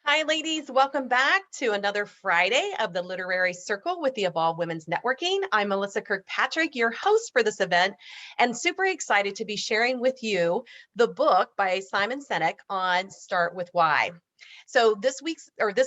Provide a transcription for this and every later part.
Hi, ladies. Welcome back to another Friday of the Literary Circle with the Evolve Women's Networking. I'm Melissa Kirkpatrick, your host for this event, and super excited to be sharing with you the book by Simon Sinek on Start with Why. So this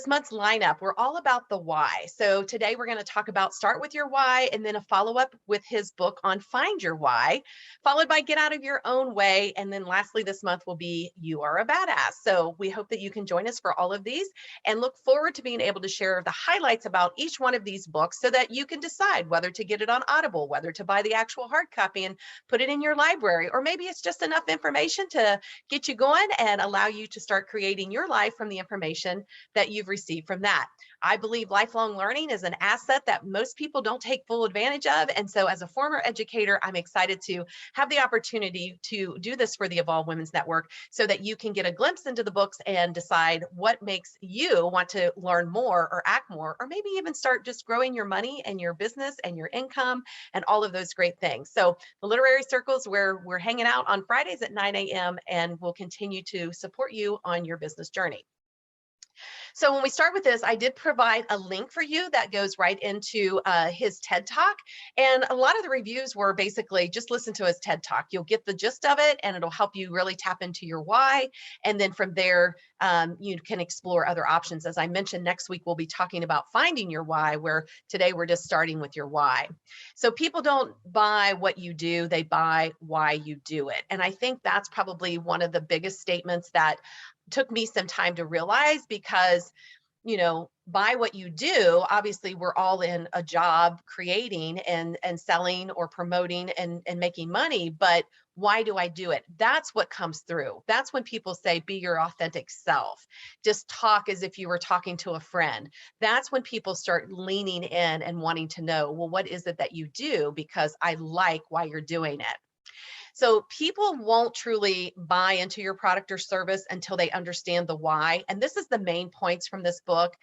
month's lineup, we're all about the why. So today we're going to talk about start with your why and then a follow-up with his book on find your why, followed by get out of your own way. And then lastly, this month will be you are a badass. So we hope that you can join us for all of these and look forward to being able to share the highlights about each one of these books so that you can decide whether to get it on Audible, whether to buy the actual hard copy and put it in your library, or maybe it's just enough information to get you going and allow you to start creating your life from the information that you've received from that. I believe lifelong learning is an asset that most people don't take full advantage of. And so as a former educator, I'm excited to have the opportunity to do this for the Evolve Women's Network so that you can get a glimpse into the books and decide what makes you want to learn more or act more, or maybe even start just growing your money and your business and your income and all of those great things. So the Literary Circles, where we're hanging out on Fridays at 9 a.m. and we'll continue to support you on your business journey. So when we start with this, I did provide a link for you that goes right into his TED Talk. And a lot of the reviews were basically just listen to his TED Talk. You'll get the gist of it and it'll help you really tap into your why. And then from there, you can explore other options. As I mentioned, next week, we'll be talking about finding your why, where today we're just starting with your why. So people don't buy what you do, they buy why you do it. And I think that's probably one of the biggest statements that took me some time to realize because, buy what you do. Obviously, we're all in a job creating and selling or promoting and making money. But why do I do it? That's what comes through. That's when people say, be your authentic self. Just talk as if you were talking to a friend. That's when people start leaning in and wanting to know, well, what is it that you do? Because I like why you're doing it. So people won't truly buy into your product or service until they understand the why. And this is the main points from this book.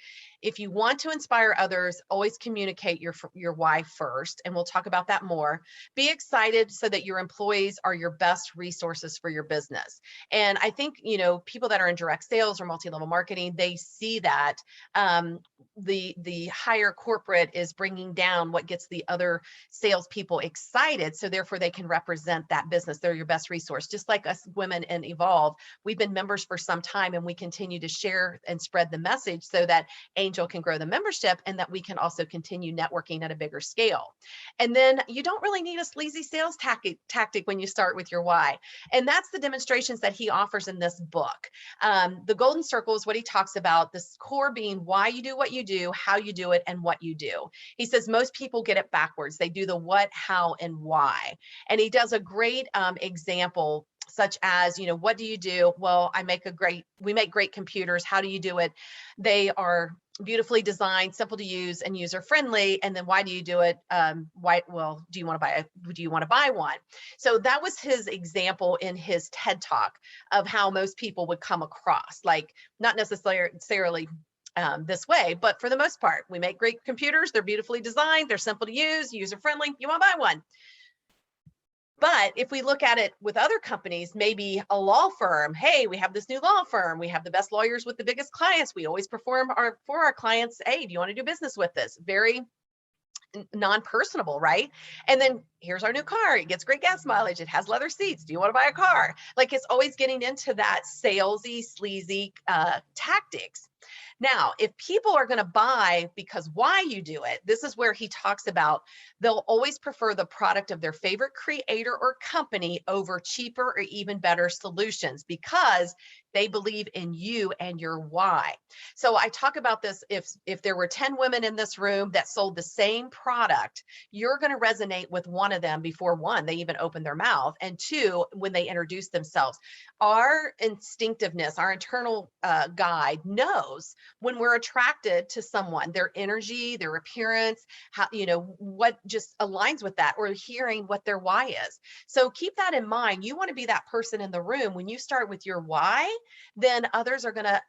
If you want to inspire others, always communicate your why first. And we'll talk about that more. Be excited so that your employees are your best resources for your business. And I think, people that are in direct sales or multi-level marketing, they see that the higher corporate is bringing down what gets the other salespeople excited. So therefore they can represent that business. They're your best resource. Just like us women in Evolve, we've been members for some time and we continue to share and spread the message so that Angel can grow the membership and that we can also continue networking at a bigger scale. And then you don't really need a sleazy sales tactic when you start with your why. And that's the demonstrations that he offers in this book. The golden circle is what he talks about, this core being why you do what you do, how you do it, and what you do. He says most people get it backwards. They do the what, how, and why. And he does a great example such as, what do you do? Well, we make great computers. How do you do it? They are beautifully designed, simple to use, and user friendly. And then why do you do it? Do you want to buy one? So that was his example in his TED Talk of how most people would come across, like not necessarily this way, but for the most part, we make great computers. They're beautifully designed. They're simple to use, user friendly. You want to buy one. But if we look at it with other companies, maybe a law firm, hey, we have this new law firm. We have the best lawyers with the biggest clients. We always perform for our clients. Hey, do you want to do business with us? Very non-personable, right? And then here's our new car. It gets great gas mileage. It has leather seats. Do you want to buy a car? Like it's always getting into that salesy, sleazy tactics. Now, if people are going to buy because why you do it, this is where he talks about they'll always prefer the product of their favorite creator or company over cheaper or even better solutions because they believe in you and your why. So I talk about this, if there were 10 women in this room that sold the same product, you're going to resonate with one of them before one, they even open their mouth, and two, when they introduce themselves. Our instinctiveness, our internal guide knows when we're attracted to someone, their energy, their appearance, how, what just aligns with that, or hearing what their why is. So keep that in mind. You want to be that person in the room. When you start with your why, then others are going to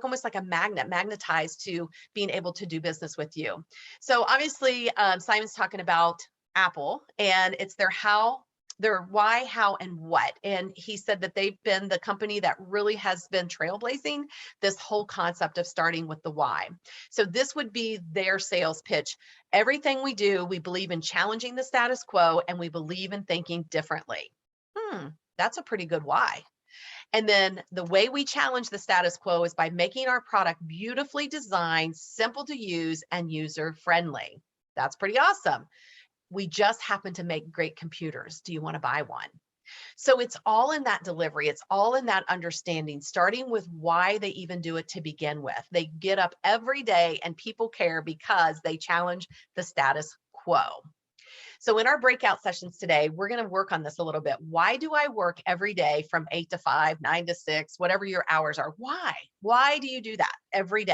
almost like a magnet, magnetize to being able to do business with you. So obviously Simon's talking about Apple, and it's their how their why, how, and what. And he said that they've been the company that really has been trailblazing this whole concept of starting with the why. So this would be their sales pitch. Everything we do, we believe in challenging the status quo, and we believe in thinking differently. That's a pretty good why. And then the way we challenge the status quo is by making our product beautifully designed, simple to use, and user friendly. That's pretty awesome. We just happen to make great computers. Do you want to buy one? So it's all in that delivery. It's all in that understanding, starting with why they even do it to begin with. They get up every day and people care because they challenge the status quo. So in our breakout sessions today, we're going to work on this a little bit. Why do I work every day from 8 to 5, 9 to 6, whatever your hours are? Why? Why do you do that every day?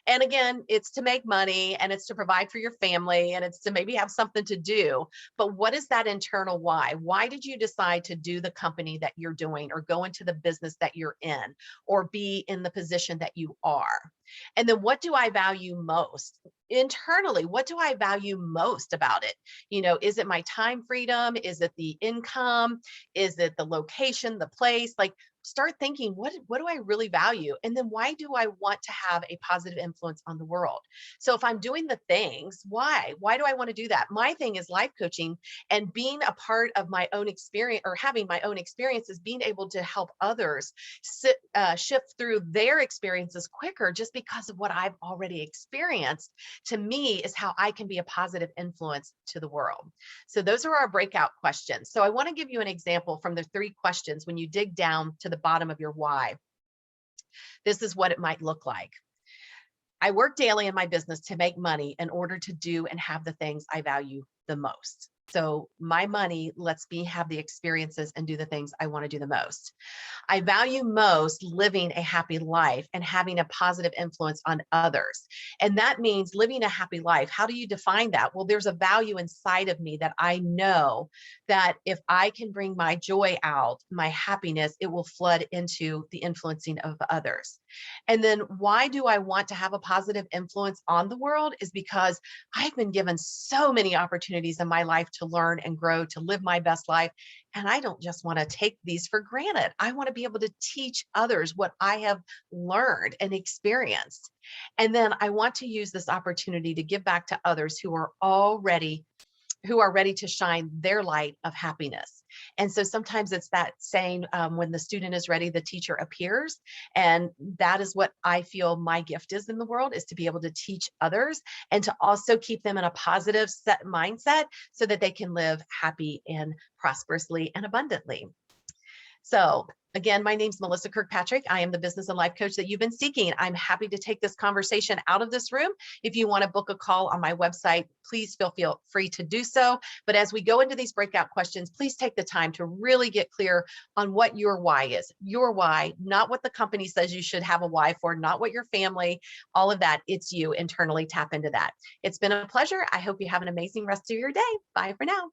And again, it's to make money, and it's to provide for your family, and it's to maybe have something to do. But what is that internal why? Why did you decide to do the company that you're doing, or go into the business that you're in, or be in the position that you are? And then what do I value most? Internally, what do I value most about it? Is it my time freedom? Is it the income? Is it the location, the place? Like, start thinking, what do I really value? And then why do I want to have a positive influence on the world? So if I'm doing the things, why? Why do I want to do that? My thing is life coaching, and being a part of my own experience, or having my own experiences, being able to help others shift through their experiences quicker just because of what I've already experienced, to me, is how I can be a positive influence to the world. So those are our breakout questions. So I want to give you an example from the 3 questions. When you dig down to the bottom of your why, this is what it might look like. I work daily in my business to make money in order to do and have the things I value the most. So my money lets me have the experiences and do the things I want to do the most. I value most living a happy life and having a positive influence on others. And that means living a happy life. How do you define that? Well, there's a value inside of me that I know that if I can bring my joy out, my happiness, it will flood into the influencing of others. And then why do I want to have a positive influence on the world? Is because I've been given so many opportunities in my life to learn and grow, to live my best life. And I don't just want to take these for granted. I want to be able to teach others what I have learned and experienced. And then I want to use this opportunity to give back to others who are ready to shine their light of happiness. And so sometimes it's that saying, when the student is ready, the teacher appears. And that is what I feel my gift is in the world, is to be able to teach others and to also keep them in a positive mindset so that they can live happy and prosperously and abundantly. So again, my name's Melissa Kirkpatrick. I am the business and life coach that you've been seeking. I'm happy to take this conversation out of this room. If you want to book a call on my website, please feel free to do so. But as we go into these breakout questions, please take the time to really get clear on what your why is. Your why, not what the company says you should have a why for, not what your family, all of that. It's you internally. Tap into that. It's been a pleasure. I hope you have an amazing rest of your day. Bye for now.